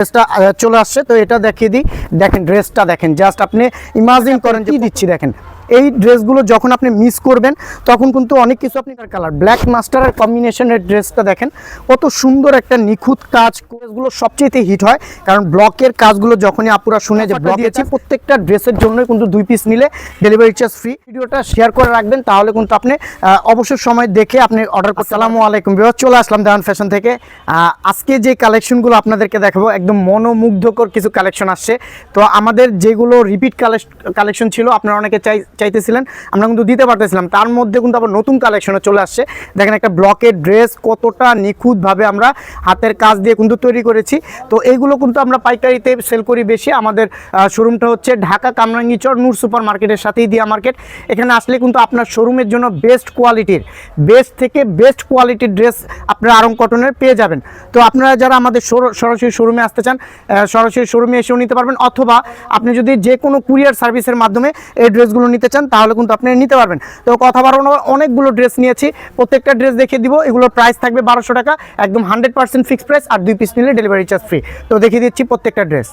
ড্রেসটা চলে আসছে। তো এটা দেখিয়ে দিই, দেখেন ড্রেসটা দেখেন, জাস্ট আপনি ইমাজিন করেন কি দিচ্ছি। দেখেন এই ড্রেসগুলো যখন আপনি মিস করবেন তখন কিন্তু অনেক কিছু আপনি কালার ব্ল্যাক মাস্টারের কম্বিনেশনের ড্রেসটা দেখেন কত সুন্দর একটা নিখুঁত কাজ। ড্রেসগুলো সবচেয়ে হিট হয় কারণ ব্লকের কাজগুলো যখনই আপুরা শুনে যে ব্লক দিয়েছি, প্রত্যেকটা ড্রেসের জন্যই কিন্তু 2 পিস নিলে ডেলিভারি চার্জ ফ্রি। ভিডিওটা শেয়ার করে রাখবেন, তাহলে কিন্তু আপনি অবসর সময় দেখে আপনি অর্ডার করতে। আসসালামু আলাইকুম ভিউয়ার্স, চলে আসলাম দেওয়ান ফ্যাশন থেকে। আজকে যে কালেকশনগুলো আপনাদেরকে দেখাবো একদম মনোমুগ্ধকর কিছু কালেকশন আসছে। তো আমাদের যেগুলো রিপিট কালেকশন ছিল, আপনারা অনেকে চাইতেছিলেন, আমরা কিন্তু দিতে পারতেছিলাম, তার মধ্যে কিন্তু আবার নতুন কালেকশনও চলে আসছে। দেখেন একটা ব্লকের ড্রেস কতটা নিখুঁতভাবে আমরা হাতের কাজ দিয়ে কিন্তু তৈরি করেছি। তো এইগুলো কিন্তু আমরা পাইকারিতে সেল করি বেশি। আমাদের শোরুমটা হচ্ছে ঢাকা কামরাঙ্গীচর নূর সুপার মার্কেটের সাথেই দিয়া মার্কেট। এখানে আসলে কিন্তু আপনার শোরুমের জন্য বেস্ট কোয়ালিটির ড্রেস আপনারা আরং কটনের পেয়ে যাবেন। তো আপনারা যারা আমাদের সরাসরি শোরুমে আসতে চান, সরাসরি শোরুমে এসেও নিতে পারবেন, অথবা আপনি যদি যে কোনো কুরিয়ার সার্ভিসের মাধ্যমে এই ড্রেসগুলো নিতে চান তাহলে কিন্তু আপনি নিতে পারবেন। তো কথা বাড়ানো, অনেকগুলো ড্রেস নিয়েছি, প্রত্যেকটা ড্রেস দেখিয়ে দিব। এগুলোর প্রাইস থাকবে 1200 টাকা, একদম 100% ফিক্সড প্রাইস, আর 2 পিস নিলে ডেলিভারি চার্জ ফ্রি। তো দেখিয়ে দিচ্ছি প্রত্যেকটা ড্রেস।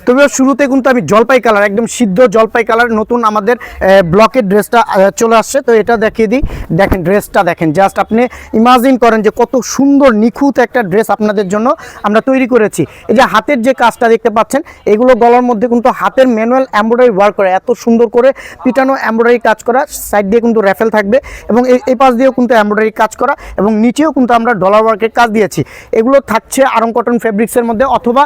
তবে শুরুতে কিন্তু আমি জলপাই কালার, একদম সিদ্ধ জলপাই কালার, নতুন আমাদের ব্লকের ড্রেসটা চলে আসছে। তো এটা দেখিয়ে দিই, দেখেন ড্রেসটা দেখেন, জাস্ট আপনি ইমাজিন করেন যে কত সুন্দর নিখুঁত একটা ড্রেস আপনাদের জন্য আমরা তৈরি করেছি। এই যে হাতের যে কাজটা দেখতে পাচ্ছেন, এগুলো গলার মধ্যে কিন্তু হাতের ম্যানুয়াল এমব্রয়ডারি ওয়ার্ক করে, এত সুন্দর করে পিটানো এমব্রয়ডারি কাজ করা, সাইড দিয়ে কিন্তু র্যাফেল থাকবে এবং এই পাশ দিয়েও কিন্তু এমব্রয়ডারি কাজ করা, এবং নিচেও কিন্তু আমরা ডলার ওয়ার্কের কাজ দিয়েছি। এগুলো থাকছে আরং কটন ফেব্রিক্সের মধ্যে অথবা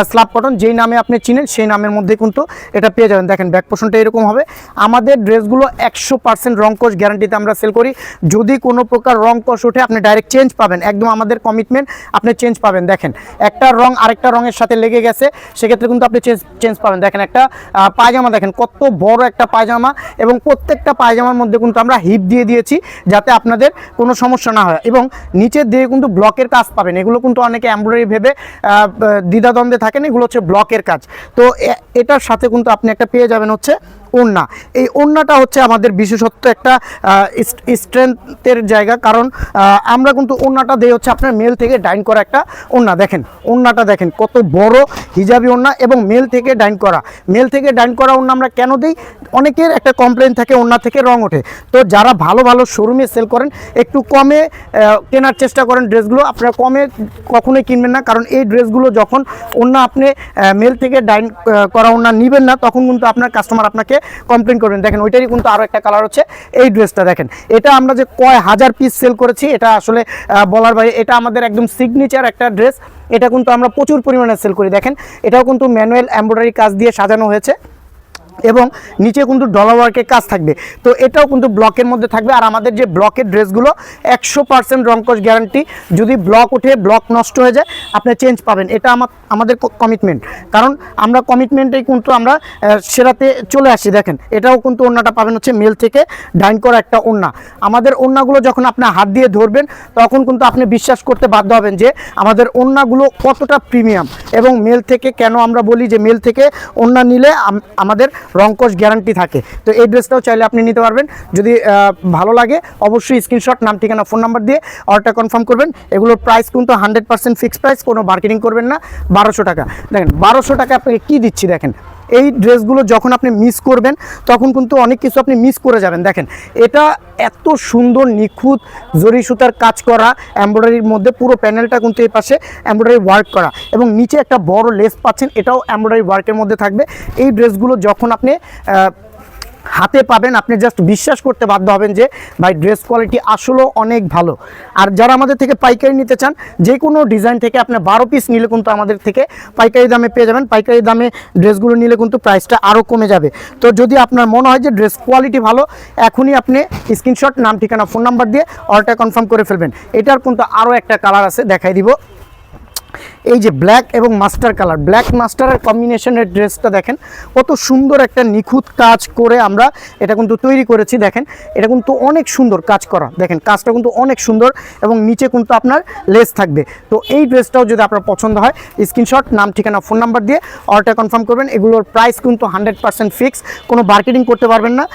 স্ল্যাব কটন, যেই নামে আপনি সেই নামের মধ্যে কিন্তু এটা পেয়ে যাবেন। দেখেন ব্যাক পোর্শনটা এরকম হবে। আমাদের ড্রেসগুলো 100% রং কস গ্যারান্টিতে আমরা সেল করি। যদি কোনো প্রকার রং কস ওঠে আপনি ডাইরেক্ট চেঞ্জ পাবেন, একদম আমাদের কমিটমেন্ট, আপনি চেঞ্জ পাবেন। দেখেন একটা রং আরেকটা রঙের সাথে লেগে গেছে, সেক্ষেত্রে কিন্তু আপনি চেঞ্জ পাবেন। দেখেন একটা পায়জামা, দেখেন কত বড় একটা পায়জামা, এবং প্রত্যেকটা পায়জামার মধ্যে কিন্তু আমরা হিপ দিয়ে দিয়েছি যাতে আপনাদের কোনো সমস্যা না হয়, এবং নিচের দিয়ে কিন্তু ব্লকের কাজ পাবেন। এগুলো কিন্তু অনেকে এমব্রয়ডারি ভেবে দ্বিধাদ্বন্দ্বে থাকেন, এগুলো হচ্ছে ব্লকের কাজ। তো এটার সাথে কিন্তু আপনি একটা পেয়ে যাবেন হচ্ছে ওড়না। এই ওড়নাটা হচ্ছে আমাদের বিশেষত্ব, একটা স্ট্রেংথের জায়গা, কারণ আমরা কিন্তু ওড়নাটা দিয়ে হচ্ছে আপনার মেল থেকে ডাইন করা একটা ওড়না। দেখেন ওড়নাটা দেখেন কত বড় হিজাবি ওড়না, এবং মেল থেকে ডাইন করা ওড়না আমরা কেন দিই, অনেকের একটা কমপ্লেন থাকে ওড়না থেকে রং ওঠে। তো যারা ভালো শোরুমে সেল করেন, একটু কমে কেনার চেষ্টা করেন ড্রেসগুলো, আপনারা কমে কখনোই কিনবেন না, কারণ এই ড্রেসগুলো যখন ওড়না আপনি মেল থেকে ডাইন করা ওড়না নেবেন না, তখন কিন্তু আপনার কাস্টমার আপনাকে কমপ্লেন করবেন। দেখেন ওইটারই কিন্তু আরও একটা কালার হচ্ছে এই ড্রেসটা। দেখেন এটা আমরা যে কয় হাজার পিস সেল করেছি এটা আসলে বলার বাইরে। এটা আমাদের একদম সিগনেচার একটা ড্রেস, এটা কিন্তু আমরা প্রচুর পরিমাণে সেল করি। দেখেন এটাও কিন্তু ম্যানুয়াল এমব্রয়ডারি কাজ দিয়ে সাজানো হয়েছে, এবং নিচে কিন্তু ডলার ওয়ার্কের কাজ থাকবে। তো এটাও কিন্তু ব্লকের মধ্যে থাকবে। আর আমাদের যে ব্লকের ড্রেসগুলো 100% রং কস গ্যারান্টি, যদি ব্লক উঠে ব্লক নষ্ট হয়ে যায় আপনি চেঞ্জ পাবেন। এটা আমাদের কমিটমেন্ট, কারণ আমরা কমিটমেন্টেই কিন্তু আমরা সেরাতে চলে আসি। দেখেন এটাও কিন্তু ওড়নাটা পাবেন হচ্ছে মেল থেকে ডাইন করা একটা ওড়না। আমাদের ওড়নাগুলো যখন আপনি হাত দিয়ে ধরবেন তখন কিন্তু আপনি বিশ্বাস করতে বাধ্য হবেন যে আমাদের ওড়নাগুলো কতটা প্রিমিয়াম। এবং মেল থেকে কেন আমরা বলি যে মেল থেকে ওড়না নিলে আমাদের রং কস গ্যারান্টি থাকে। তো এই ড্রেসটাও চাইলে আপনি নিতে পারবেন। যদি ভালো লাগে অবশ্যই স্ক্রিনশট, নাম, ঠিকানা, ফোন নাম্বার দিয়ে অর্ডারটা কনফার্ম করবেন। এগুলোর প্রাইস কিন্তু 100% ফিক্সড প্রাইস, কোনো বার্গেনিং করবেন না। 1200 টাকা। দেখেন 1200 টাকা আপনাকে কী দিচ্ছি। দেখেন এই ড্রেসগুলো যখন আপনি মিস করবেন তখন কিন্তু অনেক কিছু আপনি মিস করে যাবেন। দেখেন এটা এত সুন্দর নিখুঁত জরি সুতার কাজ করা এমব্রয়ডারির মধ্যে, পুরো প্যানেলটা কিন্তু এই পাশে এমব্রয়ডারি ওয়ার্ক করা, এবং নিচে একটা বড় লেস পাচ্ছেন, এটাও এমব্রয়ডারি ওয়ার্কের মধ্যে থাকবে। এই ড্রেসগুলো যখন আপনি হাতে পাবেন আপনি জাস্ট বিশ্বাস করতে বাধ্য হবেন যে ভাই ড্রেস কোয়ালিটি আসলেও অনেক ভালো। আর যারা আমাদের থেকে পাইকারি নিতে চান, যে কোনো ডিজাইন থেকে আপনি 12 পিস নিলে কিন্তু আমাদের থেকে পাইকারি দামে পেয়ে যাবেন। পাইকারি দামে ড্রেসগুলো নিলে কিন্তু প্রাইসটা আরও কমে যাবে। তো যদি আপনার মনে হয় যে ড্রেস কোয়ালিটি ভালো, এখনই আপনি স্ক্রিনশট, নাম, ঠিকানা, ফোন নাম্বার দিয়ে অর্ডারটা কনফার্ম করে ফেলবেন। এটার কিন্তু আরও একটা কালার আছে, দেখাই দিব। এই যে ব্ল্যাক এবং মাস্টার কালার, ব্ল্যাক মাস্টারের কম্বিনেশনের ড্রেসটা দেখেন কত সুন্দর একটা নিখুঁত কাজ করে আমরা এটা কিন্তু তৈরি করেছি। দেখেন এটা কিন্তু অনেক সুন্দর কাজ করা, দেখেন কাজটা কিন্তু অনেক সুন্দর, এবং নিচে কিন্তু আপনার লেস থাকবে। তো এই ড্রেসটাও যদি আপনার পছন্দ হয় স্ক্রিনশট, নাম, ঠিকানা, ফোন নাম্বার দিয়ে অর্ডার কনফার্ম করবেন। এগুলোর প্রাইস কিন্তু 100% ফিক্স, কোনো বার্গেনিং করতে পারবেন না,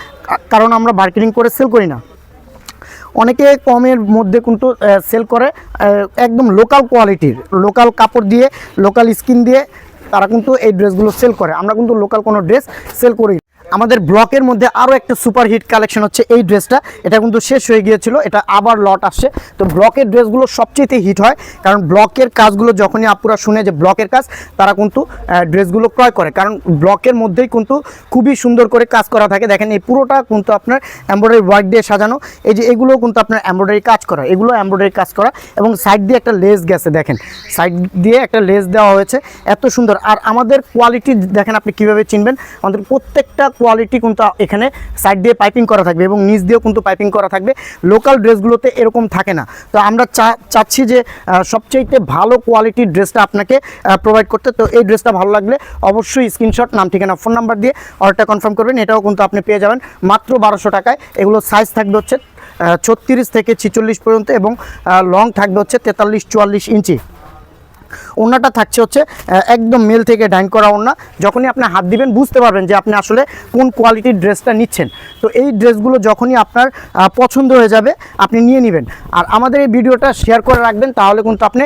কারণ আমরা বার্গেনিং করে সেল করি না। অনেকে কমের মধ্যে কিন্তু সেল করে একদম লোকাল কোয়ালিটির, লোকাল কাপড় দিয়ে, লোকাল স্কিন দিয়ে তারা কিন্তু এই ড্রেসগুলো সেল করে। আমরা কিন্তু লোকাল কোনো ড্রেস সেল করি। আমাদের ব্লকের মধ্যে আরও একটা সুপার হিট কালেকশন হচ্ছে এই ড্রেসটা। এটা কিন্তু শেষ হয়ে গিয়েছিল, এটা আবার লট আসছে। তো ব্লকের ড্রেসগুলো সবচেয়ে হিট হয়, কারণ ব্লকের কাজগুলো যখনই আপুরা শুনে যে ব্লকের কাজ, তারা কিন্তু ড্রেসগুলো ক্রয় করে, কারণ ব্লকের মধ্যেই কিন্তু খুবই সুন্দর করে কাজ করা থাকে। দেখেন এই পুরোটা কিন্তু আপনার এমব্রয়ডারি ওয়ার্ক দিয়ে সাজানো। এই যে এগুলো কিন্তু আপনার এমব্রয়ডারি কাজ করা, এগুলো এমব্রয়ডারি কাজ করা, এবং সাইড দিয়ে একটা লেস গেছে, দেখেন সাইড দিয়ে একটা লেস দেওয়া হয়েছে, এত সুন্দর। আর আমাদের কোয়ালিটি দেখেন আপনি কিভাবে চিনবেন, আমাদের প্রত্যেকটা কোয়ালিটি কিন্তু এখানে সাইড দিয়ে পাইপিং করা থাকবে এবং নিচ দিয়েও কিন্তু পাইপিং করা থাকবে। লোকাল ড্রেসগুলোতে এরকম থাকে না। তো আমরা চাচ্ছি যে সবচেয়ে ভালো কোয়ালিটির ড্রেসটা আপনাকে প্রোভাইড করতে। তো এই ড্রেসটা ভালো লাগলে অবশ্যই স্ক্রিনশট, নাম ঠিকানা, ফোন নাম্বার দিয়ে অর্ডারটা কনফার্ম করবেন। এটাও কিন্তু আপনি পেয়ে যাবেন মাত্র 1200 টাকায়। এগুলো সাইজ থাকবে হচ্ছে 36 থেকে 46 পর্যন্ত, এবং লং থাকবে হচ্ছে 43-44 ইঞ্চি। ওড়নাটা থাকছে হচ্ছে একদম মেল থেকে ডাইন করা ওড়না। যখনই আপনি হাত দিবেন বুঝতে পারবেন যে আপনি আসলে কোন কোয়ালিটির ড্রেসটা নিচ্ছেন। তো এই ড্রেসগুলো যখনই আপনার পছন্দ হয়ে যাবে আপনি নিয়ে নেবেন। আর আমাদের এই ভিডিওটা শেয়ার করে রাখবেন, তাহলে কিন্তু আপনি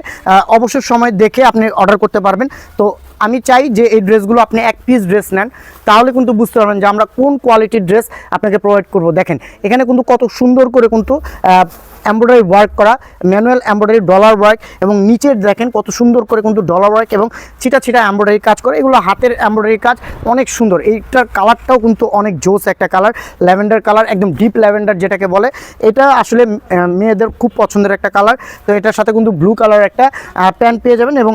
অবসর সময় দেখে আপনি অর্ডার করতে পারবেন। তো আমি চাই যে এই ড্রেসগুলো আপনি এক পিস ড্রেস নেন, তাহলে কিন্তু বুঝতে পারবেন যে আমরা কোন কোয়ালিটির ড্রেস আপনাকে প্রোভাইড করব। দেখেন এখানে কিন্তু কত সুন্দর করে কিন্তু এমব্রয়ডারি ওয়ার্ক করা, ম্যানুয়াল এমব্রয়ডারি ডলার ওয়ার্ক, এবং নিচের দেখেন কত সুন্দর করে কিন্তু ডলার ওয়ার্ক এবং ছিটা ছিটা এমব্রয়ডারি কাজ করে। এগুলো হাতের এমব্রয়ডারি কাজ, অনেক সুন্দর। এইটার কালারটাও কিন্তু অনেক জোস একটা কালার, ল্যাভেন্ডার কালার, একদম ডিপ ল্যাভেন্ডার যেটাকে বলে। এটা আসলে মেয়েদের খুব পছন্দের একটা কালার। তো এটার সাথে কিন্তু ব্লু কালার একটা প্যান্ট পেয়ে যাবেন, এবং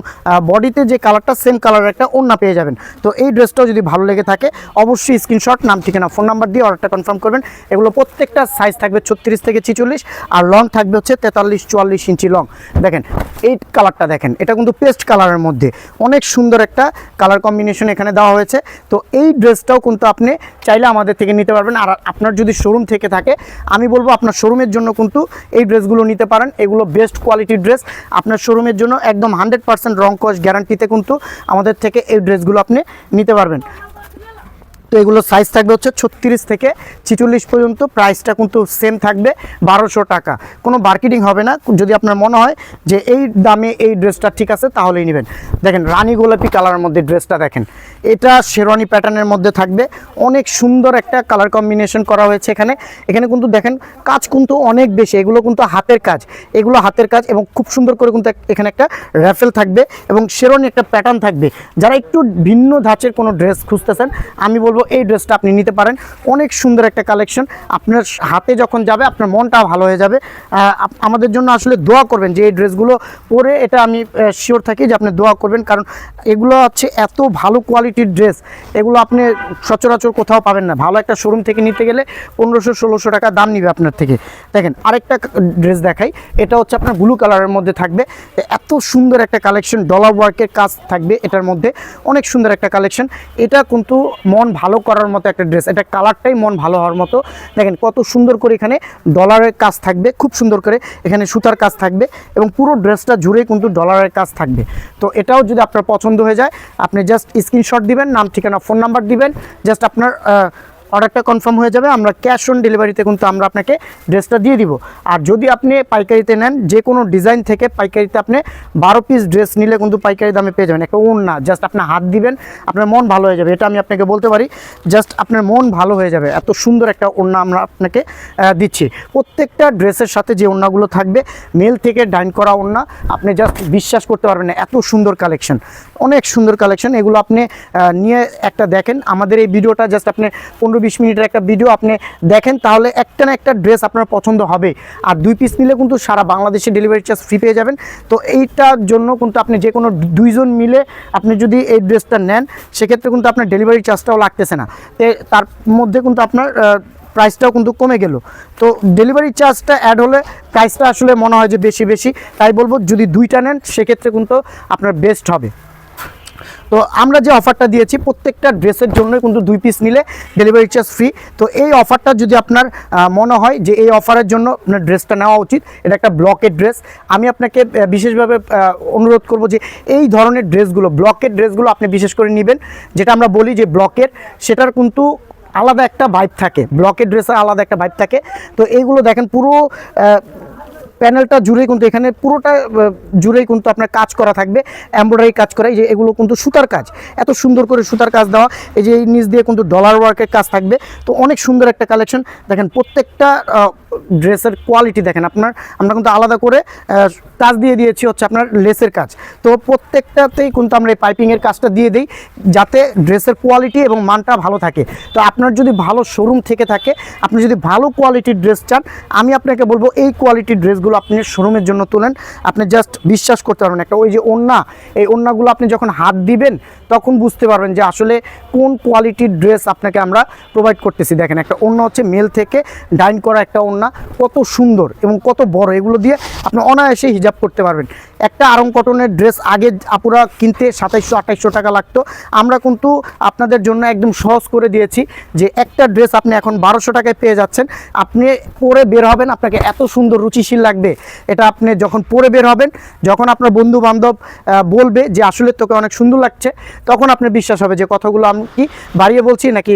বডিতে যে কালারটা সেম কালারের একটা ওড়না পেয়ে যাবেন। তো এই ড্রেসটাও যদি ভালো লেগে থাকে অবশ্যই স্ক্রিনশট, নাম ঠিকানা, ফোন নাম্বার দিয়ে অর্ডারটা কনফার্ম করবেন। এগুলো প্রত্যেকটা সাইজ থাকবে 36 থেকে 46, আর লং থাকবে হচ্ছে 43-44 ইঞ্চি লং। দেখেন এই কালারটা দেখেন, এটা কিন্তু পেস্ট কালারের মধ্যে অনেক সুন্দর একটা কালার কম্বিনেশন এখানে দেওয়া হয়েছে। তো এই ড্রেসটাও কিন্তু আপনি চাইলে আমাদের থেকে নিতে পারবেন। আর আপনার যদি শোরুম থেকে থাকে, আমি বলবো আপনার শোরুমের জন্য কিন্তু এই ড্রেসগুলো নিতে পারেন। এগুলো বেস্ট কোয়ালিটির ড্রেস, আপনার শোরুমের জন্য একদম 100% রং কস গ্যারান্টিতে কিন্তু আমাদের থেকে এই ড্রেসগুলো আপনি নিতে পারবেন। তো এগুলো সাইজ থাকবে হচ্ছে 36 থেকে 46 পর্যন্ত। প্রাইসটা কিন্তু সেম থাকবে 1200 টাকা, কোনো মার্কেটিং হবে না। যদি আপনার মনে হয় যে এই দামে এই ড্রেসটা ঠিক আছে, তাহলেই নেবেন। দেখেন রানী গোলাপি কালারের মধ্যে ড্রেসটা দেখেন, এটা শেরওয়ানি প্যাটার্নের মধ্যে থাকবে। অনেক সুন্দর একটা কালার কম্বিনেশন করা হয়েছে এখানে। এখানে কিন্তু দেখেন কাজ কিন্তু অনেক বেশি, এগুলো কিন্তু হাতের কাজ, এগুলো হাতের কাজ, এবং খুব সুন্দর করে কিন্তু এখানে একটা র্যাফেল থাকবে এবং শেরওয়ানি একটা প্যাটার্ন থাকবে। যারা একটু ভিন্ন ধাঁচের কোনো ড্রেস খুঁজতেছেন, আমি বলবো এই ড্রেসটা আপনি নিতে পারেন। অনেক সুন্দর একটা কালেকশন, আপনার হাতে যখন যাবে আপনার মনটা ভালো হয়ে যাবে। আমাদের জন্য আসলে দোয়া করবেন যে এই ড্রেসগুলো পরে, এটা আমি শিওর থাকি যে আপনি দোয়া করবেন, কারণ এগুলো হচ্ছে এত ভালো কোয়ালিটির ড্রেস, এগুলো আপনি সচরাচর কোথাও পাবেন না। ভালো একটা শোরুম থেকে নিতে গেলে 1500-1600 টাকা দাম নিবে আপনার থেকে। দেখেন আরেকটা ড্রেস দেখাই, এটা হচ্ছে আপনার ব্লু কালারের মধ্যে থাকবে। এত সুন্দর একটা কালেকশন, ডলার ওয়ার্কের কাজ থাকবে এটার মধ্যে, অনেক সুন্দর একটা কালেকশন। এটা কিন্তু মন ভালো করার মতো একটা ড্রেস, এটা কালারটাই মন ভালো হওয়ার মতো। দেখেন কত সুন্দর করে এখানে ডলারের কাজ থাকবে, খুব সুন্দর করে এখানে সুতার কাজ থাকবে, এবং পুরো ড্রেসটা জুড়ে কিন্তু ডলারের কাজ থাকবে। তো এটাও যদি আপনার পছন্দ হয়ে যায়, আপনি জাস্ট স্ক্রিনশট দিবেন, নাম ঠিকানা ফোন নাম্বার দিবেন, জাস্ট আপনার অর্ডারটা কনফার্ম হয়ে যাবে। আমরা ক্যাশ অন ডেলিভারিতে কিন্তু আমরা আপনাকে ড্রেসটা দিয়ে দিব। আর যদি আপনি পাইকারিতে নেন, যে কোনো ডিজাইন থেকে পাইকারিতে আপনি 12 পিস ড্রেস নিলে কিন্তু পাইকারি দামে পেয়ে যাবেন। একটা ওড়না জাস্ট আপনার হাত দিবেন, আপনার মন ভালো হয়ে যাবে, এটা আমি আপনাকে বলতে পারি। জাস্ট আপনার মন ভালো হয়ে যাবে, এত সুন্দর একটা ওড়না আমরা আপনাকে দিচ্ছি। প্রত্যেকটা ড্রেসের সাথে যে ওড়নাগুলো থাকবে মেল থেকে ডাইন করা ওড়না, আপনি জাস্ট বিশ্বাস করতে পারবেন না, এত সুন্দর কালেকশন, অনেক সুন্দর কালেকশন। এগুলো আপনি নিয়ে একটা দেখেন, আমাদের এই ভিডিওটা জাস্ট আপনি 15-20 মিনিটের একটা ভিডিও আপনি দেখেন, তাহলে একটা না একটা ড্রেস আপনার পছন্দ হবে। আর 2 পিস নিলে কিন্তু সারা বাংলাদেশে ডেলিভারি চার্জ ফ্রি পেয়ে যাবেন। তো এইটার জন্য কিন্তু আপনি যে কোনো 2 জন মিলে আপনি যদি এই ড্রেসটা নেন, সেক্ষেত্রে কিন্তু আপনার ডেলিভারি চার্জটাও লাগতেছে না। তার মধ্যে কিন্তু আপনার প্রাইসটাও কিন্তু কমে গেল। তো ডেলিভারি চার্জটা অ্যাড হলে প্রাইসটা আসলে মনে হয় যে বেশি বেশি। তাই বলবো যদি 2টা নেন, সেক্ষেত্রে কিন্তু আপনার বেস্ট হবে। তো আমরা যে অফারটা দিয়েছি, প্রত্যেকটা ড্রেসের জন্য কিন্তু 2 পিস নিলে ডেলিভারি চার্জ ফ্রি। তো এই অফারটা যদি আপনার মনে হয় যে এই অফারের জন্য আপনার ড্রেসটা নেওয়া উচিত, এটা একটা ব্লকের ড্রেস, আমি আপনাকে বিশেষভাবে অনুরোধ করব যে এই ধরনের ড্রেসগুলো, ব্লকের ড্রেসগুলো আপনি বিশেষ করে নেবেন। যেটা আমরা বলি যে ব্লকের, সেটার কিন্তু আলাদা একটা ভাইব থাকে, ব্লকের ড্রেসের আলাদা একটা ভাইব থাকে। তো এইগুলো দেখেন পুরো প্যানেলটা জুড়েই কিন্তু এখানে পুরোটা জুড়েই কিন্তু আপনার কাজ করা থাকবে, এমব্রয়ডারি কাজ করা। এই যে এগুলো কিন্তু সুতার কাজ, এত সুন্দর করে সুতার কাজ দেওয়া। এই যে এই নিচ দিয়ে কিন্তু ডলার ওয়ার্কের কাজ থাকবে। তো অনেক সুন্দর একটা কালেকশন। দেখেন প্রত্যেকটা ড্রেসের কোয়ালিটি দেখেন আমরা কিন্তু আলাদা করে কাজ দিয়ে দিয়েছি হচ্ছে আপনার লেসের কাজ। তো প্রত্যেকটাতেই কিন্তু আমরা এই পাইপিংয়ের কাজটা দিয়ে দিই যাতে ড্রেসের কোয়ালিটি এবং মানটা ভালো থাকে। তো আপনার যদি ভালো শোরুম থেকে থাকে, আপনি যদি ভালো কোয়ালিটির ড্রেস চান, আমি আপনাকে বলবো এই কোয়ালিটির ড্রেসগুলো আপনি শোরুমের জন্য তোলেন। আপনি জাস্ট বিশ্বাস করতে পারবেন। একটা ওই যে ওড়না, এই ওড়নাগুলো আপনি যখন হাত দিবেন তখন বুঝতে পারবেন যে আসলে কোন কোয়ালিটির ড্রেস আপনাকে আমরা প্রোভাইড করতেছি। দেখেন একটা ওড়না হচ্ছে মেল থেকে ডাইন করা একটা ওড়না, কত সুন্দর এবং কত বড়। এগুলো দিয়ে আপনি অনায়াসে হিজাব করতে পারবেন। একটা আরং কটনের ড্রেস আগে আপুরা কিনতে 2700-2800 টাকা লাগতো। আমরা কিন্তু আপনাদের জন্য একদম সহজ করে দিয়েছি যে একটা ড্রেস আপনি এখন 1200 টাকায় পেয়ে যাচ্ছেন। আপনি পরে বের হবেন, আপনাকে এত সুন্দর রুচিশীল লাগবে। এটা আপনি যখন পরে বের হবেন, যখন আপনার বন্ধু বান্ধব বলবে যে আসলে তোকে অনেক সুন্দর লাগছে, তখন আপনার বিশ্বাস হবে যে কথাগুলো আমি কি বাড়িয়ে বলছি নাকি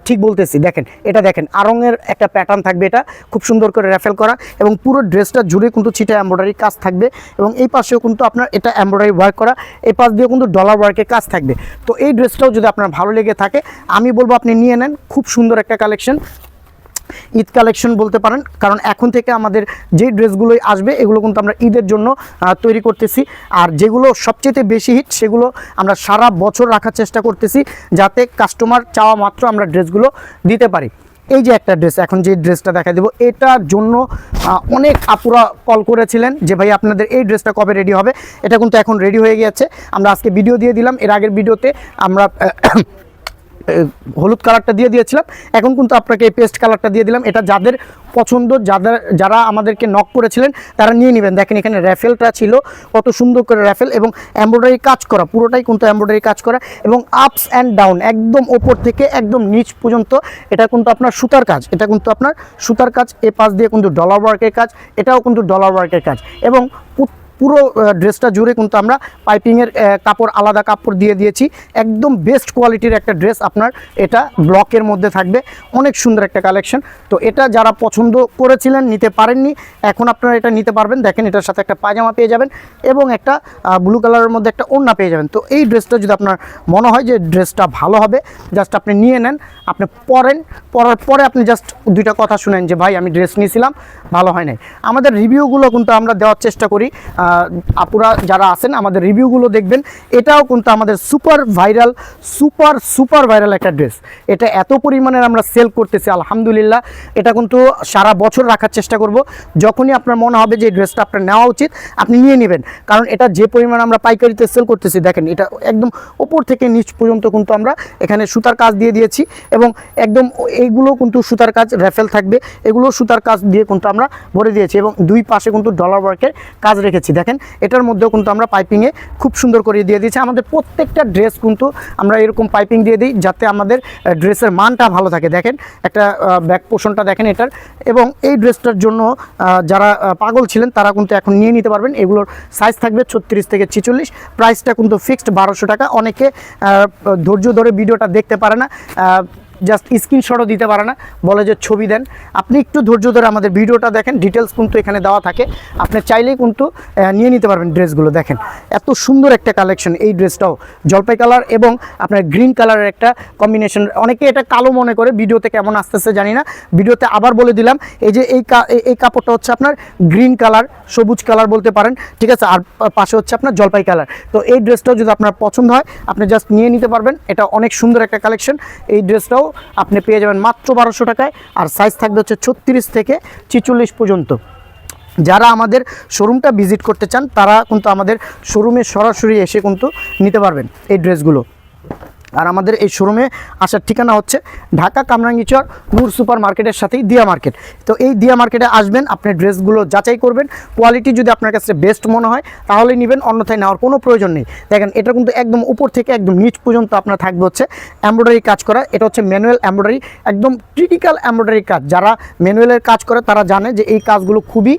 ঠিক বলতেছি। দেখেন এটা দেখেন আরঙের একটা প্যাটার্ন থাকবে, এটা খুব সুন্দর করে র্যাফেল করা এবং পুরো ড্রেসটা জুড়ে কিন্তু ছিটা এমব্রয়ডারি কাজ থাকবে এবং এই পাশেও কিন্তু আপনার এটা এমব্রয়ডারি ওয়ার্ক করা, এই পাশ দিয়ে কিন্তু ডলার ওয়ার্কের কাজ থাকবে। তো এই ড্রেসটাও যদি আপনার ভালো লেগে থাকে, আমি বলবো আপনি নিয়ে নেন। খুব সুন্দর একটা কালেকশন, ঈদ কালেকশন বলতে পারেন, কারণ এখন থেকে আমাদের যে ড্রেসগুলোই আসবে এগুলো কিন্তু আমরা ঈদের জন্য তৈরি করতেছি। আর যেগুলো সবচেয়ে বেশি হিট সেগুলো আমরা সারা বছর রাখার চেষ্টা করতেছি, যাতে কাস্টমার চাওয়া মাত্র আমরা ড্রেসগুলো দিতে পারি। এই যে একটা ড্রেস, এখন যে ড্রেসটা দেখা দেবো, এটার জন্য অনেক আপুরা কল করেছিলেন যে ভাই আপনাদের এই ড্রেসটা কবে রেডি হবে। এটা কিন্তু এখন রেডি হয়ে গিয়েছে। আমরা আজকে ভিডিও দিয়ে দিলাম, এর আগের ভিডিওতে আমরা হলুদ কালারটা দিয়ে দিয়েছিলাম, এখন কিন্তু আপনাকে এই পেস্ট কালারটা দিয়ে দিলাম। এটা যাদের পছন্দ, যারা আমাদেরকে নক করেছিলেন তারা নিয়ে নেবেন। দেখেন এখানে র্যাফেলটা ছিল, কত সুন্দর করে র্যাফেল এবং এমব্রয়ডারি কাজ করা, পুরোটাই কিন্তু এমব্রয়ডারি কাজ করা এবং আপস অ্যান্ড ডাউন একদম ওপর থেকে একদম নিচ পর্যন্ত এটা কিন্তু আপনার সুতার কাজ। এটা কিন্তু আপনার সুতার কাজ, এ পাশ দিয়ে কিন্তু ডলার ওয়ার্কের কাজ, এটাও কিন্তু ডলার ওয়ার্কের কাজ এবং পুরো ড্রেসটা জুড়ে কিন্তু আমরা পাইপিংয়ের কাপড়, আলাদা কাপড় দিয়ে দিয়েছি। একদম বেস্ট কোয়ালিটির একটা ড্রেস আপনার এটা ব্লকের মধ্যে থাকবে। অনেক সুন্দর একটা কালেকশন। তো এটা যারা পছন্দ করেছিলেন, নিতে পারেননি, এখন আপনারা এটা নিতে পারবেন। দেখেন এটার সাথে একটা পায়জামা পেয়ে যাবেন এবং একটা ব্লু কালারের মধ্যে একটা ওড়না পেয়ে যাবেন। তো এই ড্রেসটা যদি আপনার মনে হয় যে ড্রেসটা ভালো হবে, জাস্ট আপনি নিয়ে নেন, আপনি পরার পরে আপনি জাস্ট দুইটা কথা শুনেন যে ভাই আমি ড্রেস নিয়েছিলাম, ভালো হয় নাই। আমাদের রিভিউগুলো কিন্তু আমরা দেওয়ার চেষ্টা করি। আপুরা যারা আছেন আমাদের রিভিউগুলো দেখবেন। এটাও কিন্তু আমাদের সুপার ভাইরাল একটা ড্রেস। এটা এত পরিমাণের আমরা সেল করতেছি আলহামদুলিল্লাহ। এটা কিন্তু সারা বছর রাখার চেষ্টা করব। যখনই আপনার মনে হবে যে এই ড্রেসটা আপনার নেওয়া উচিত, আপনি নিয়ে নেবেন, কারণ এটা যে পরিমাণ আমরা পাইকারিতে সেল করতেছি। দেখেন এটা একদম ওপর থেকে নিচ পর্যন্ত কিন্তু আমরা এখানে সুতার কাজ দিয়ে দিয়েছি এবং একদম এইগুলো কিন্তু সুতার কাজ র্যাফেল থাকবে, এগুলো সুতার কাজ দিয়ে কিন্তু আমরা ভরে দিয়েছি এবং দুই পাশে কিন্তু ডলার ওয়ার্কের কাজ রেখেছি। দেখেন এটার মধ্যেও কিন্তু আমরা পাইপিংয়ে খুব সুন্দর করে দিয়ে দিয়েছি। আমাদের প্রত্যেকটা ড্রেস কিন্তু আমরা এরকম পাইপিং দিয়ে দিই যাতে আমাদের ড্রেসের মানটা ভালো থাকে। দেখেন একটা ব্যাক পোর্শনটা দেখেন এটার, এবং এই ড্রেসটার জন্য যারা পাগল ছিলেন তারা কিন্তু এখন নিয়ে নিতে পারবেন। এগুলোর সাইজ থাকবে 36 থেকে 46, প্রাইসটা কিন্তু ফিক্সড 1200 টাকা। অনেকে ধৈর্য ধরে ভিডিওটা দেখতে পারে না, জাস্ট স্ক্রিনশটও দিতে পারে না, বলে যে ছবি দেন। আপনি একটু ধৈর্য ধরে আমাদের ভিডিওটা দেখেন, ডিটেলস কিন্তু এখানে দেওয়া থাকে, আপনি চাইলেই কিন্তু নিয়ে নিতে পারবেন ড্রেসগুলো। দেখেন এত সুন্দর একটা কালেকশন। এই ড্রেসটাও জলপাই কালার এবং আপনার গ্রিন কালারের একটা কম্বিনেশন। অনেকে এটা কালো মনে করে, ভিডিওতে কেমন আসতেছে জানি না, ভিডিওতে আবার বলে দিলাম। এই যে এই কাপড়টা হচ্ছে আপনার গ্রিন কালার, সবুজ কালার বলতে পারেন, ঠিক আছে, আর পাশে হচ্ছে আপনার জলপাই কালার। তো এই ড্রেসটাও যদি আপনার পছন্দ হয় আপনি জাস্ট নিয়ে নিতে পারবেন। এটা অনেক সুন্দর একটা কালেকশন। এই ড্রেসটাও আপনি পেয়ে যাবেন মাত্র 1200 টাকায়, আর সাইজ থাকবে হচ্ছে 36 থেকে 46 পর্যন্ত। যারা আমাদের শোরুমটা ভিজিট করতে চান তারা কিন্তু আমাদের শোরুমে সরাসরি এসে কিন্তু নিতে পারবেন এই ড্রেসগুলো। আর আমাদের এই শোরুমে আসার ঠিকানা হচ্ছে ঢাকা কামরাঙ্গীচর নূর সুপার মার্কেটের সাথেই দিয়া মার্কেট। তো এই দিয়া মার্কেটে আসবেন, আপনি ড্রেসগুলো যাচাই করবেন, কোয়ালিটি যদি আপনার কাছে বেস্ট মনে হয় তাহলেই নেবেন, অন্যথায় নেওয়ার কোনো প্রয়োজন নেই। দেখেন এটা কিন্তু একদম উপর থেকে একদম নিচ পর্যন্ত আপনার থাকবে হচ্ছে এমব্রয়ডারি কাজ করা। এটা হচ্ছে ম্যানুয়াল এমব্রয়ডারি, একদম ক্রিটিক্যাল এমব্রয়ডারি কাজ। যারা ম্যানুয়ালের কাজ করে তারা জানে যে এই কাজগুলো খুবই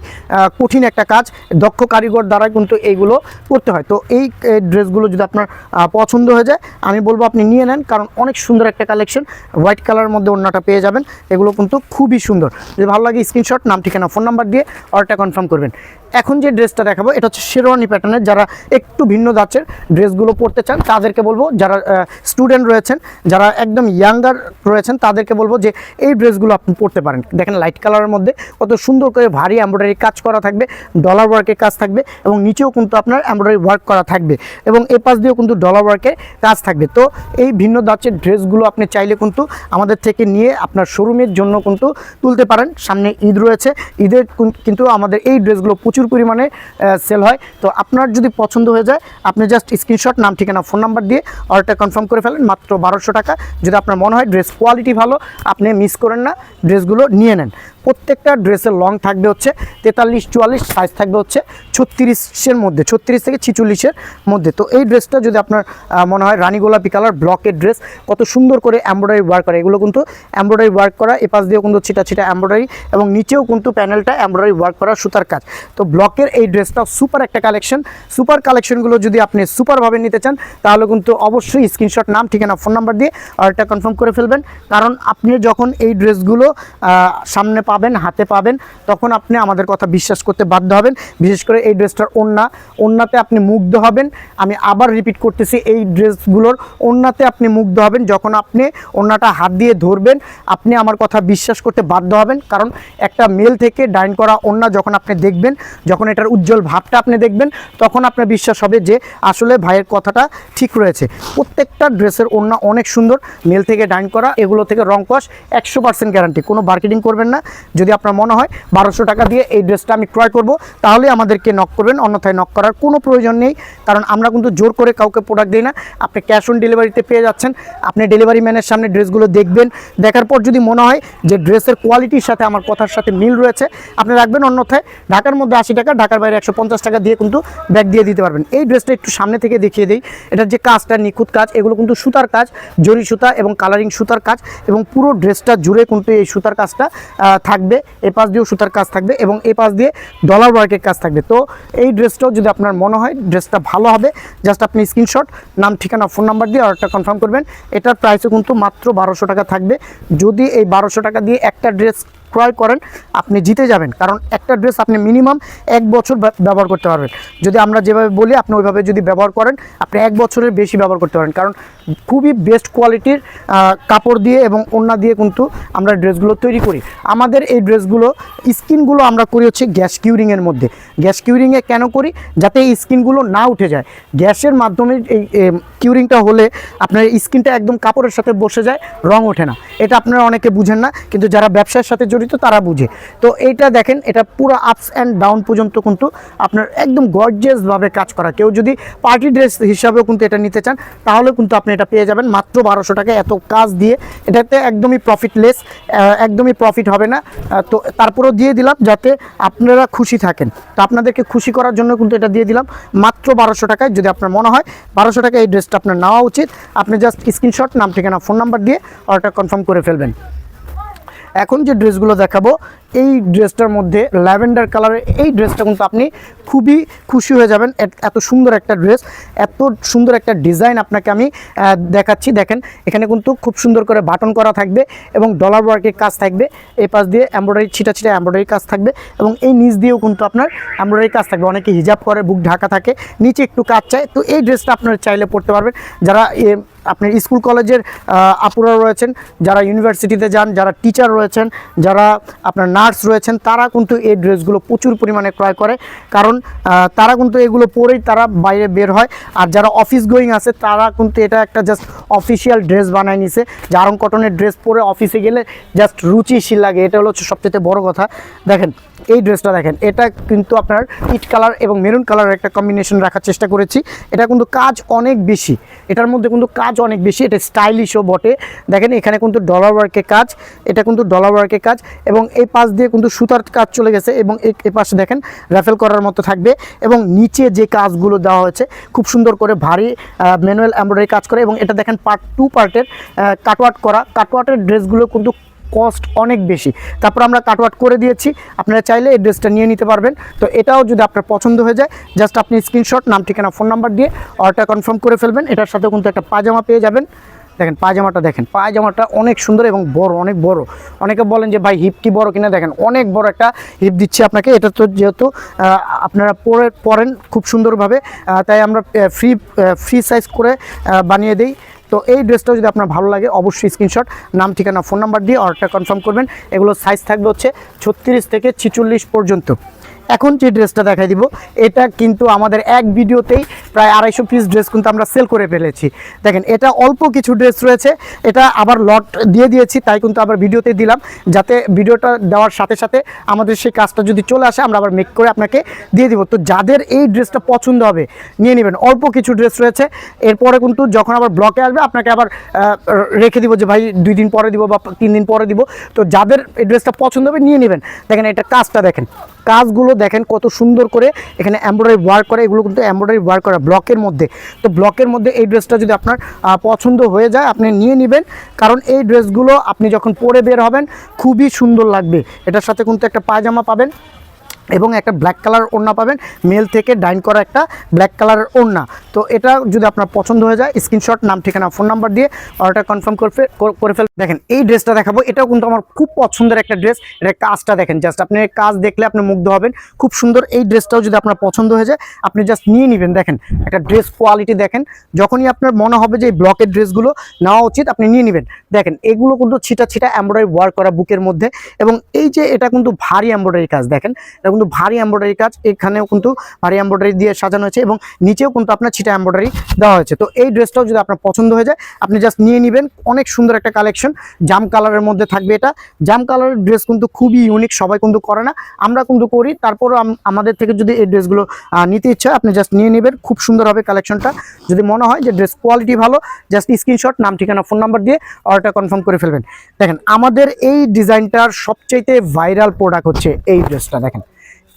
কঠিন একটা কাজ, দক্ষ কারিগর দ্বারা কিন্তু এইগুলো করতে হয়। তো এই ড্রেসগুলো যদি আপনার পছন্দ হয়ে যায়, আমি বলবো আপনি আপনি নিয়ে নেন, কারণ অনেক সুন্দর একটা কালেকশন। হোয়াইট কালারের মধ্যে ওড়নাটা পেয়ে যাবেন, এগুলো কিন্তু খুবই সুন্দর। যদি ভালো লাগে স্ক্রিনশট, নাম ঠিকানা ফোন নাম্বার দিয়ে অর্ডারটা কনফার্ম করবেন। এখন যে ড্রেসটা দেখাবো এটা হচ্ছে শেরওয়ানি প্যাটার্নের, যারা একটু ভিন্ন ধাঁচের ড্রেসগুলো পরতে চান তাদেরকে বলবো, যারা স্টুডেন্ট রয়েছেন, যারা একদম ইয়াঙ্গার রয়েছেন তাদেরকে বলবো যে এই ড্রেসগুলো আপনি পরতে পারেন। দেখেন লাইট কালারের মধ্যে কত সুন্দর করে ভারী এমব্রয়ডারি কাজ করা থাকবে, ডলার ওয়ার্কের কাজ থাকবে এবং নিচেও কিন্তু আপনার এমব্রয়ডারি ওয়ার্ক করা থাকবে এবং এই পাশ দিয়েও কিন্তু ডলার ওয়ার্কের কাজ থাকবে। তো এই ভিন্ন ধাঁচের ড্রেসগুলো আপনি চাইলে কিন্তু আমাদের থেকে নিয়ে আপনার শোরুমের জন্য কিন্তু তুলতে পারেন। সামনে ঈদ রয়েছে, ঈদের কিন্তু আমাদের এই ড্রেসগুলো প্রচুর পরিমাণে সেল হয়। তো আপনার যদি পছন্দ হয়ে যায় আপনি জাস্ট স্ক্রিনশট, নাম ঠিকানা ফোন নাম্বার দিয়ে অর্ডারটা কনফার্ম করে ফেলেন, মাত্র 1200 টাকা। যদি আপনার মনে হয় ড্রেস কোয়ালিটি ভালো, আপনি মিস করেন না, ড্রেসগুলো নিয়ে নেন। প্রত্যেকটা ড্রেসের লং থাকবে হচ্ছে 43-44, সাইজ থাকবে হচ্ছে 36-এর মধ্যে, 36 থেকে 46-এর মধ্যে। তো এই ড্রেসটা যদি আপনার মনে হয় রানী গোলাপি কালার ব্লকের ড্রেস, কত সুন্দর করে এমব্রয়ডারি ওয়ার্ক করা, এগুলো কিন্তু এমব্রয়ডারি ওয়ার্ক করা, এপাশ দিয়েও কিন্তু ছিটা ছিটা এমব্রয়ডারি এবং নিচেও কিন্তু প্যানেলটা এমব্রয়ডারি ওয়ার্ক করা সুতার কাজ। তো ব্লকের এই ড্রেসটাও সুপার একটা কালেকশন। সুপার কালেকশনগুলো যদি আপনি সুপারভাবে নিতে চান তাহলে কিন্তু অবশ্যই স্ক্রিনশট, নাম ঠিকানা ফোন নাম্বার দিয়ে অর্ডারটা কনফার্ম করে ফেলবেন। কারণ আপনি যখন এই ড্রেসগুলো সামনে পাবেন, হাতে পাবেন, তখন আপনি আমাদের কথা বিশ্বাস করতে বাধ্য হবেন। বিশেষ করে এই ড্রেসটার ওড়নাতে আপনি মুগ্ধ হবেন। আমি আবার রিপিট করতেছি, এই ড্রেসগুলোর ওড়নাতে আপনি মুগ্ধ হবেন। যখন আপনি ওড়নাটা হাত দিয়ে ধরবেন আপনি আমার কথা বিশ্বাস করতে বাধ্য হবেন। কারণ একটা মেল থেকে ডাইন করা ওড়না যখন আপনি দেখবেন, যখন এটার উজ্জ্বল ভাবটা আপনি দেখবেন, তখন আপনার বিশ্বাস হবে যে আসলে ভাইয়ের কথাটা ঠিক রয়েছে। প্রত্যেকটা ড্রেসের ওড়না অনেক সুন্দর, মেল থেকে ডাইন করা, এগুলো থেকে রং কস 100% গ্যারান্টি, কোনো মার্কেটিং করবেন না। যদি আপনার মনে হয় 1200 টাকা দিয়ে এই ড্রেসটা আমি ক্রয় করব তাহলে আমাদেরকে নক করবেন, অন্যথায় নক করার কোনো প্রয়োজন নেই। কারণ আমরা কিন্তু জোর করে কাউকে প্রোডাক্ট দিই না। আপনি ক্যাশ অন ডেলিভারিতে পেয়ে যাচ্ছেন। আপনি ডেলিভারি ম্যানের সামনে ড্রেসগুলো দেখবেন, দেখার পর যদি মনে হয় যে ড্রেসের কোয়ালিটির সাথে আমার কথার সাথে মিল রয়েছে আপনি রাখবেন, অন্যথায় ঢাকার মধ্যে 80 টাকা, ঢাকার বাইরে 150 টাকা দিয়ে কিন্তু ব্যাগ দিয়ে দিতে পারবেন। এই ড্রেসটা একটু সামনে থেকে দেখিয়ে দিই। এটার যে কাজটা নিখুঁত কাজ, এগুলো কিন্তু সুতার কাজ, জরি সুতা এবং কালারিং সুতার কাজ এবং পুরো ড্রেসটা জুড়ে কিন্তু এই সুতার কাজটা থাকবে। এই পাশ দিয়েও সুতার কাজ থাকবে এবং এই পাশ দিয়ে ডলার ওয়ার্কের কাজ থাকবে। তো এই ড্রেসটাও যদি আপনার মনে হয় ড্রেসটা ভালো হবে, জাস্ট আপনি স্ক্রিনশট, নাম ঠিকানা ফোন নাম্বার দিয়ে অর্ডারটা কনফার্ম করবেন। এটার প্রাইসও কিন্তু মাত্র 1200 টাকা থাকবে। যদি এই 1200 টাকা দিয়ে একটা ড্রেস ক্রয় করেন আপনি জিতে যাবেন। কারণ একটা ড্রেস আপনি মিনিমাম 1 বছর ব্যবহার করতে পারবেন। যদি আমরা যেভাবে বলি আপনি ওইভাবে যদি ব্যবহার করেন আপনি 1 বছরের বেশি ব্যবহার করতে পারেন। কারণ খুবই বেস্ট কোয়ালিটির কাপড় দিয়ে এবং ওড়না দিয়ে কিন্তু আমরা ড্রেসগুলো তৈরি করি। আমাদের এই ড্রেসগুলো স্কিনগুলো আমরা করি হচ্ছে গ্যাস কিউরিংয়ের মধ্যে। গ্যাস কিউরিংয়ে কেন করি? যাতে এই স্কিনগুলো না উঠে যায়। গ্যাসের মাধ্যমে এই কিউরিংটা হলে আপনার স্কিনটা একদম কাপড়ের সাথে বসে যায়, রং ওঠে না। এটা আপনারা অনেকে বুঝেন না, কিন্তু যারা ব্যবসার সাথে জড়িত তারা বুঝে। তো এইটা দেখেন, এটা পুরো আপস অ্যান্ড ডাউন পর্যন্ত কিন্তু আপনার একদম গর্জিয়াসভাবে কাজ করা। কেউ যদি পার্টি ড্রেস হিসাবেও কিন্তু এটা নিতে চান তাহলে কিন্তু আপনি এটা পেয়ে যাবেন মাত্র 1200 টাকায়। এত কাজ দিয়ে এটাতে একদমই প্রফিটলেস, একদমই প্রফিট হবে না। তো তারপরেও দিয়ে দিলাম যাতে আপনারা খুশি থাকেন। তো আপনাদেরকে খুশি করার জন্য কিন্তু এটা দিয়ে দিলাম মাত্র 1200 টাকায়। যদি আপনার মনে হয় 1200 টাকায় এই ড্রেসটা আপনার নেওয়া উচিত, আপনি জাস্ট স্ক্রিনশট, নাম ঠিকানা ফোন নাম্বার দিয়ে অর্ডারটা কনফার্ম করে ফেলবেন। এখন যে ড্রেসগুলো দেখাবো এই ড্রেসটার মধ্যে ল্যাভেন্ডার কালারের এই ড্রেসটা কিন্তু আপনি খুবই খুশি হয়ে যাবেন। এত সুন্দর একটা ড্রেস, এত সুন্দর একটা ডিজাইন আপনাকে আমি দেখাচ্ছি। দেখেন এখানে কিন্তু খুব সুন্দর করে বাটন করা থাকবে এবং ডলার ওয়ার্কের কাজ থাকবে। এই পাশ দিয়ে এমব্রয়ডারি ছিটা ছিটা এমব্রয়ডারি কাজ থাকবে এবং এই নিচ দিয়েও কিন্তু আপনার এমব্রয়ডারি কাজ থাকবে। অনেকে হিজাব করে, বুক ঢাকা থাকে, নিচে একটু কাজ চায়। তো এই ড্রেসটা আপনারা চাইলে পরতে পারবেন। যারা আপনার স্কুল কলেজের আপুরা রয়েছেন, যারা ইউনিভার্সিটিতে যান, যারা টিচার রয়েছেন, যারা আপনার নার্স রয়েছেন, তারা কিন্তু এই ড্রেসগুলো প্রচুর পরিমাণে ক্রয় করে। কারণ তারা কিন্তু এগুলো পরেই তারা বাইরে বের হয়। আর যারা অফিস গোয়িং আছে তারা কিন্তু এটা একটা জাস্ট অফিসিয়াল ড্রেস বানায় নিছে। জারং কটনের ড্রেস পরে অফিসে গেলে জাস্ট রুচিশীল লাগে, এটা হচ্ছে সবচেয়ে বড় কথা। দেখেন এই ড্রেসটা দেখেন, এটা কিন্তু আপনার ইট কালার এবং মেরুন কালারের একটা কম্বিনেশন রাখার চেষ্টা করেছি। এটা কিন্তু কাজ অনেক বেশি, এটার মধ্যে কিন্তু কাজ অনেক বেশি, এটা স্টাইলিশও বটে। দেখেন এখানে কিন্তু ডলার ওয়ার্কের কাজ, এটা কিন্তু ডলার ওয়ার্কের কাজ এবং এই পাশ দিয়ে কিন্তু সুতার কাজ চলে গেছে এবং এই পাশে দেখেন র্যাফেল করার মতো থাকবে এবং নিচে যে কাজগুলো দেওয়া হয়েছে খুব সুন্দর করে ভারী ম্যানুয়াল এমব্রয়ডারি কাজ করে এবং এটা দেখেন পার্ট 2 পার্টের কাটওয়ার্ট করা। কাটওয়ার্টের ড্রেসগুলো কিন্তু কস্ট অনেক বেশি। তারপর আমরা কাটওয়াট করে দিয়েছি, আপনারা চাইলে এই ড্রেসটা নিয়ে নিতে পারবেন। তো এটাও যদি আপনার পছন্দ হয়ে যায়, জাস্ট আপনি স্ক্রিনশট, নাম, ঠিকানা, ফোন নাম্বার দিয়ে অর্ডারটা কনফার্ম করে ফেলবেন। এটার সাথে কিন্তু একটা পায়জামা পেয়ে যাবেন। দেখেন পায়জামাটা, দেখেন পায়জামাটা অনেক সুন্দর এবং বড়, অনেক বড়। অনেকে বলেন যে ভাই হিপ কি বড় কিনা, দেখেন অনেক বড় একটা হিপ দিচ্ছি আপনাকে। এটা তো যেহেতু আপনারা পরেন খুব সুন্দরভাবে, তাই আমরা ফ্রি সাইজ করে বানিয়ে দিই। তো এই ড্রেসটাও যদি আপনার ভালো লাগে, অবশ্যই স্ক্রিনশট, নাম, ঠিকানা, ফোন নাম্বার দিয়ে অর্ডারটা কনফার্ম করবেন। এগুলো সাইজ থাকবে হচ্ছে 36 থেকে 46 পর্যন্ত। এখন যে ড্রেসটা দেখাই দিব, এটা কিন্তু আমাদের এক ভিডিওতেই প্রায় 250 পিস ড্রেস কিন্তু আমরা সেল করে ফেলেছি। দেখেন এটা অল্প কিছু ড্রেস রয়েছে, এটা আবার লট দিয়ে দিয়েছি, তাই কিন্তু আবার ভিডিওতে দিলাম, যাতে ভিডিওটা দেওয়ার সাথে সাথে আমাদের সেই কাজটা যদি চলে আসে আমরা আবার মেক করে আপনাকে দিয়ে দিব। তো যাদের এই ড্রেসটা পছন্দ হবে নিয়ে নেবেন। অল্প কিছু ড্রেস রয়েছে, এরপরে কিন্তু যখন আবার ব্লকে আসবে আপনাকে আবার রেখে দিব যে ভাই 2 দিন পরে দিব বা 3 দিন পরে দিব। তো যাদের এই ড্রেসটা পছন্দ হবে নিয়ে নেবেন। দেখেন এটা কাজটা দেখেন, কাজগুলো দেখেন কত সুন্দর করে এখানে এমব্রয়ডারি ওয়ার্ক করে। এগুলো কিন্তু এমব্রয়ডারি ওয়ার্ক করা ব্লকের মধ্যে। তো ব্লকের মধ্যে এই ড্রেসটা যদি আপনার পছন্দ হয়ে যায়, আপনি নিয়ে নেবেন, কারণ এই ড্রেসগুলো আপনি যখন পরে বের হবেন খুবই সুন্দর লাগবে। এটার সাথে কিন্তু একটা পায়জামা পাবেন এবং একটা ব্ল্যাক কালার ওড়না পাবেন, মেল থেকে ডাইন করা একটা ব্ল্যাক কালারের ওড়না। তো এটা যদি আপনার পছন্দ হয়ে যায়, স্ক্রিনশট, নাম, ঠিকানা, ফোন নাম্বার দিয়ে অর্ডারটা কনফার্ম করে ফেল। দেখেন এই ড্রেসটা দেখাবো, এটাও কিন্তু আমার খুব পছন্দের একটা ড্রেস। এটা কাজটা দেখেন, জাস্ট আপনি কাজ দেখলে আপনি মুগ্ধ হবেন, খুব সুন্দর। এই ড্রেসটাও যদি আপনার পছন্দ হয়ে যায়, আপনি জাস্ট নিয়ে নেবেন। দেখেন একটা ড্রেস কোয়ালিটি দেখেন, যখনই আপনার মনে হবে যে এই ব্লকের ড্রেসগুলো নেওয়া উচিত, আপনি নিয়ে নেবেন। দেখেন এগুলো কিন্তু ছিটা ছিটা এমব্রয়ডারি ওয়ার্ক করা বুকের মধ্যে, এবং এই যে এটা কিন্তু ভারী এমব্রয়ডারি কাজ। দেখেন এটা কিন্তু ভারী এমব্রয়ডারি কাজ, এখানেও কিন্তু ভারী এমব্রয়ডারি দিয়ে সাজানো হয়েছে এবং নিচেও কিন্তু আপনার ছিটা এমব্রয়ডারি দেওয়া হয়েছে। তো এই ড্রেসটাও যদি আপনার পছন্দ হয়ে যায়, আপনি জাস্ট নিয়ে নেবেন। অনেক সুন্দর একটা কালেকশন, জাম কালারের মধ্যে থাকবে। এটা জাম কালারের ড্রেস কিন্তু খুবই ইউনিক, সবাই কিন্তু করে না, আমরা কিন্তু করি। তারপরও আমাদের থেকে যদি এই ড্রেসগুলো নিতে ইচ্ছা, আপনি জাস্ট নিয়ে নেবেন। খুব সুন্দর হবে কালেকশনটা। যদি মনে হয় যে ড্রেস কোয়ালিটি ভালো, জাস্ট স্ক্রিনশট, নাম, ঠিকানা, ফোন নাম্বার দিয়ে অর্ডারটা কনফার্ম করে ফেলবেন। দেখেন আমাদের এই ডিজাইনটার সবচাইতে ভাইরাল প্রোডাক্ট হচ্ছে এই ড্রেসটা। দেখেন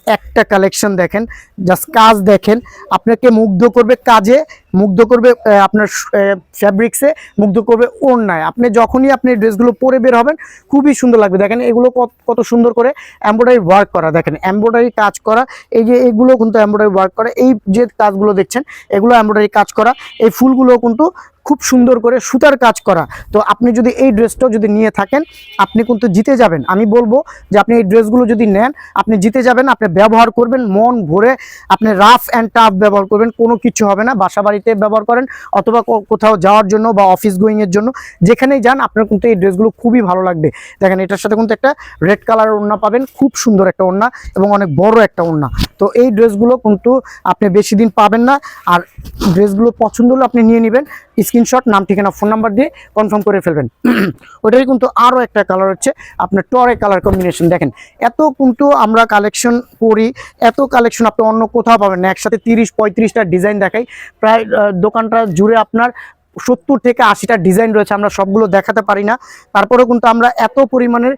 একটা কালেকশন দেখেন, জাস্ট কাজ দেখেন, আপনাকে মুগ্ধ করবে কাজে, মুগ্ধ করবে আপনার ফ্যাব্রিক্সে, মুগ্ধ করবে ওড়নায়। আপনি যখনই আপনি ড্রেসগুলো পরে বের হবেন খুবই সুন্দর লাগবে। দেখেন এগুলো কত সুন্দর করে এমব্রয়ডারি ওয়ার্ক করা, দেখেন এমব্রয়ডারি কাজ করা। এই যে এগুলো কিন্তু এমব্রয়ডারি ওয়ার্ক করা, এই যে কাজগুলো দেখছেন এগুলো এমব্রয়ডারি কাজ করা। এই ফুলগুলো কিন্তু খুব সুন্দর করে সুতার কাজ করা। তো আপনি যদি এই ড্রেসটাও যদি নিয়ে থাকেন, আপনি কিন্তু জিতে যাবেন। আমি বলবো যে আপনি এই ড্রেসগুলো যদি নেন, আপনি জিতে যাবেন। আপনি ব্যবহার করবেন মন ভরে, আপনি রাফ অ্যান্ড টাফ ব্যবহার করবেন, কোনো কিছু হবে না। বাসা বাড়িতে ব্যবহার করেন অথবা কোথাও যাওয়ার জন্য বা অফিস গোয়িংয়ের জন্য, যেখানেই যান আপনার কিন্তু এই ড্রেসগুলো খুবই ভালো লাগবে। দেখেন এটার সাথে কিন্তু একটা রেড কালারের ওড়না পাবেন, খুব সুন্দর একটা ওড়না এবং অনেক বড় একটা ওড়না। তো এই ড্রেসগুলো কিন্তু আপনি বেশি দিন পাবেন না। আর ড্রেসগুলো পছন্দ হলে আপনি নিয়ে নেবেন, স্ক্রিনশট, নাম, ঠিকানা, ফোন নাম্বার দিয়ে কনফার্ম করে ফেলবেন। ওটারই কিন্তু আরও একটা কালার হচ্ছে আপনার টরে কালার কম্বিনেশন। দেখেন এত কিন্তু আমরা কালেকশন করি, এত কালেকশন আপনি অন্য কোথাও পাবেন না। একসাথে 30-35টা ডিজাইন দেখাই, প্রায় দোকানটা জুড়ে আপনার 70 থেকে 80টা ডিজাইন রয়েছে, আমরা সবগুলো দেখাতে পারি না। তারপরেও কিন্তু আমরা এত পরিমাণের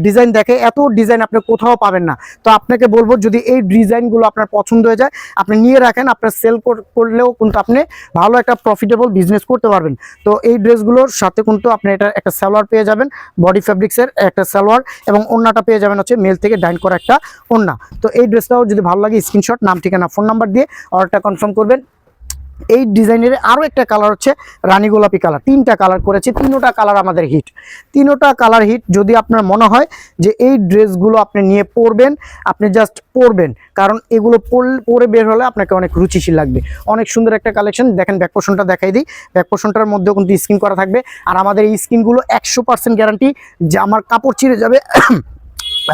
ডিজাইন দেখাই, এত ডিজাইন আপনি কোথাও পাবেন না। তো আপনাকে বলবো যদি এই ডিজাইনগুলো আপনার পছন্দ হয়ে যায়, আপনি নিয়ে রাখেন, আপনার সেল করলেও কিন্তু আপনি ভালো একটা প্রফিটেবল বিজনেস করতে পারবেন। তো এই ড্রেসগুলোর সাথে কিন্তু আপনি এটা একটা সালোয়ার পেয়ে যাবেন, বডি ফ্যাব্রিক্সের একটা সালোয়ার, এবং ওড়নাটা পেয়ে যাবেন হচ্ছে মেল থেকে ডাইন করা একটা ওড়না। তো এই ড্রেসটাও যদি ভালো লাগে, স্ক্রিনশট, নাম, ঠিকানা, ফোন নাম্বার দিয়ে অর্ডারটা কনফার্ম করবেন। এই ডিজাইনের আরও একটা কালার হচ্ছে রানী গোলাপি কালার। 3টা কালার করেছি, 3টা কালার আমাদের হিট, 3টা কালার হিট। যদি আপনার মনে হয় যে এই ড্রেসগুলো আপনি নিয়ে পরবেন, আপনি জাস্ট পরবেন, কারণ এগুলো পরে বের হলে আপনাকে অনেক রুচিশীল লাগবে। অনেক সুন্দর একটা কালেকশন। দেখেন ব্যাক পোর্শনটা দেখাই দিই, ব্যাক পোর্শনটার মধ্যেও কিন্তু স্কিন করা থাকবে। আর আমাদের এই স্কিনগুলো 100% গ্যারান্টি যে আমার কাপড় ছিঁড়ে যাবে,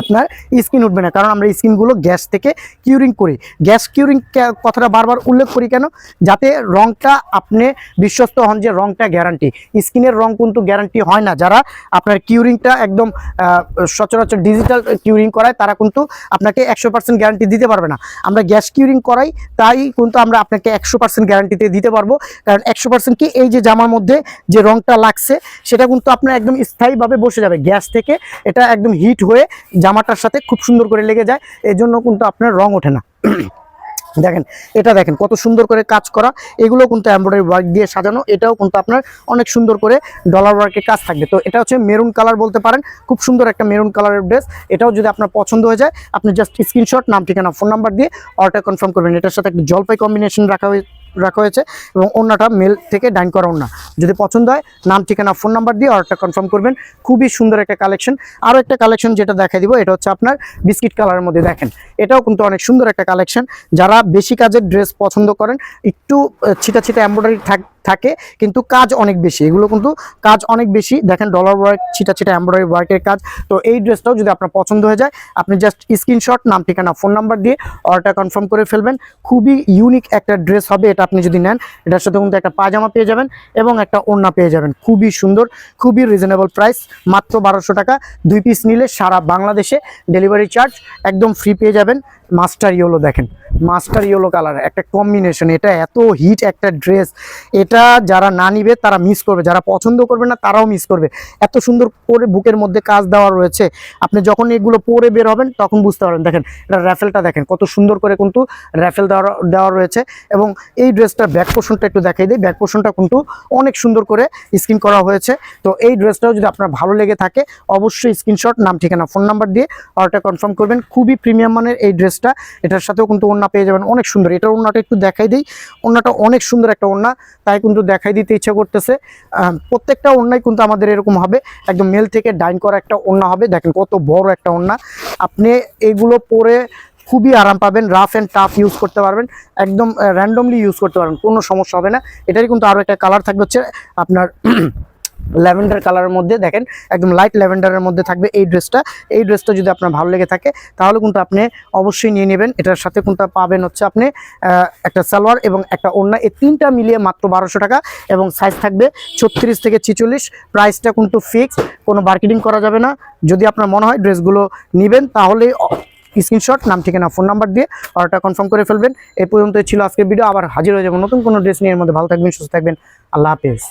আপনার স্কিন উঠবে না, কারণ আমরা স্কিনগুলো গ্যাস থেকে কিউরিং করি। গ্যাস কিউরিং কথাটা বারবার উল্লেখ করি কেন, যাতে রংটা আপনি বিশ্বস্ত হন যে রংটা গ্যারান্টি। স্কিনের রং কিন্তু গ্যারান্টি হয় না। যারা আপনার কিউরিংটা একদম সচরাচর ডিজিটাল কিউরিং করায়, তারা কিন্তু আপনাকে 100% গ্যারান্টি দিতে পারবে না। আমরা গ্যাস কিউরিং করাই, তাই কিন্তু আমরা আপনাকে 100% গ্যারান্টিতে দিতে পারবো। কারণ 100% কি, এই যে জামার মধ্যে যে রংটা লাগছে সেটা কিন্তু আপনার একদম স্থায়ীভাবে বসে যাবে। গ্যাস থেকে এটা একদম হিট হয়ে জামাটার সাথে খুব সুন্দর করে লেগে যায়, এজন্য কিন্তু আপনার রং ওঠে না। দেখেন এটা দেখেন কত সুন্দর করে কাজ করা, এগুলো কিন্তু এমব্রয়ডারি ওয়ার্ক দিয়ে সাজানো, এটাও কিন্তু আপনার অনেক সুন্দর করে ডলার ওয়ার্কের কাজ থাকবে। তো এটা হচ্ছে মেরুন কালার বলতে পারেন, খুব সুন্দর একটা মেরুন কালারের ড্রেস। এটাও যদি আপনার পছন্দ হয়ে যায় আপনি জাস্ট স্ক্রিনশট, নাম ঠিকানা ফোন নাম্বার দিয়ে অর্ডার কনফার্ম করবেন। এটার সাথে একটা জলপাই কম্বিনেশন রাখা হয়েছে এবং ওড়নাটা মেল থেকে ডাইন করা ওড়না। যদি পছন্দ হয় নাম ঠিকানা ফোন নাম্বার দিয়ে অর্ডারটা কনফার্ম করবেন। খুবই সুন্দর একটা কালেকশন। আরও একটা কালেকশন যেটা দেখাই দিব, এটা হচ্ছে আপনার বিস্কিট কালারের মধ্যে। দেখেন এটাও কিন্তু অনেক সুন্দর একটা কালেকশন। যারা বেশি কাজের ড্রেস পছন্দ করেন, একটু ছিটা ছিটা এমব্রয়ডারি থাকে কিন্তু কাজ অনেক বেশি, এগুলো কিন্তু কাজ অনেক বেশি। দেখেন ডলার ওয়ার্ক, ছিটা ছিটা এমব্রয়ডারি ওয়ার্কের কাজ। তো এই ড্রেসটাও যদি আপনার পছন্দ হয়ে যায় আপনি জাস্ট স্ক্রিনশট, নাম ঠিকানা ফোন নাম্বার দিয়ে অর্ডারটা কনফার্ম করে ফেলবেন। খুবই ইউনিক একটা ড্রেস হবে এটা। আপনি যদি নেন এটার সাথে কিন্তু একটা পায়জামা পেয়ে যাবেন এবং একটা ওড়না পেয়ে যাবেন। খুবই সুন্দর, খুবই রিজনেবল প্রাইস, মাত্র 1200 টাকা। 2 পিস নিলে সারা বাংলাদেশে ডেলিভারি চার্জ একদম ফ্রি পেয়ে যাবেন। মাস্টার ইয়েলো, দেখেন মাস্টার ইয়েলো কালার একটা কম্বিনেশন, এটা এত হিট একটা ড্রেস। এটা যারা না নিবে তারা মিস করবে, যারা পছন্দ করবে না তারাও মিস করবে। এত সুন্দর করে বুকের মধ্যে কাজ দেওয়া রয়েছে, আপনি যখন এগুলো পরে বের হবেন তখন বুঝতে পারবেন। দেখেন এটা র্যাফেলটা দেখেন কত সুন্দর করে কিন্তু র্যাফেল দেওয়া রয়েছে। এবং এই ড্রেসটার ব্যাক পোর্শনটা একটু দেখাই দিই। ব্যাক পোর্শনটা কিন্তু অনেক সুন্দর করে স্ক্রিন করা হয়েছে। তো এই ড্রেসটাও যদি আপনার ভালো লেগে থাকে অবশ্যই স্ক্রিনশট, নাম ঠিকানা ফোন নাম্বার দিয়ে অর্ডার কনফার্ম করবেন। খুবই প্রিমিয়াম মানের এই ড্রেসটা। এটার সাথেও কিন্তু ওড়না পেয়ে যাবেন অনেক সুন্দর। এটার ওড়নাটা একটু দেখাই দিই, ওড়নাটা অনেক সুন্দর একটা ওড়না, তাই কিন্তু দেখাই দিতে ইচ্ছা করতেছে। প্রত্যেকটা ওড়নাই কিন্তু আমাদের এরকম হবে, একদম মেল থেকে ডাইন করা একটা ওড়না হবে। দেখেন কত বড় একটা ওড়না, আপনি এগুলো পরে খুবই আরাম পাবেন, রাফ অ্যান্ড টাফ ইউজ করতে পারবেন, একদম র্যান্ডমলি ইউজ করতে পারবেন, কোনো সমস্যা হবে না। এটারই কিন্তু আরও একটা কালার থাকবে হচ্ছে আপনার ল্যাভেন্ডার কালারের মধ্যে। দেখেন একদম লাইট ল্যাভেন্ডারের মধ্যে থাকবে এই ড্রেসটা। এই ড্রেসটা যদি আপনার ভালো লেগে থাকে তাহলে কিন্তু আপনি অবশ্যই নিয়ে নেবেন। এটার সাথে কিন্তু পাবেন হচ্ছে আপনি একটা সালোয়ার এবং একটা ওড়না, এই তিনটা মিলিয়ে মাত্র 1200 টাকা। এবং সাইজ থাকবে 36 থেকে 46। প্রাইসটা কিন্তু ফিক্স, কোনো মার্কেটিং করা যাবে না। যদি আপনার মনে হয় ড্রেসগুলো নেবেন তাহলে স্ক্রিনশট, নাম ঠিকানা ফোন নাম্বার দিয়ে অর্ডারটা কনফার্ম করে ফেলবেন। এই পর্যন্তই ছিল আজকের ভিডিও। আবার হাজির হয়ে যাবো নতুন কোনো ড্রেস নিয়ে। এর মধ্যে ভালো থাকবেন, সুস্থ থাকবেন। আল্লাহ হাফেজ।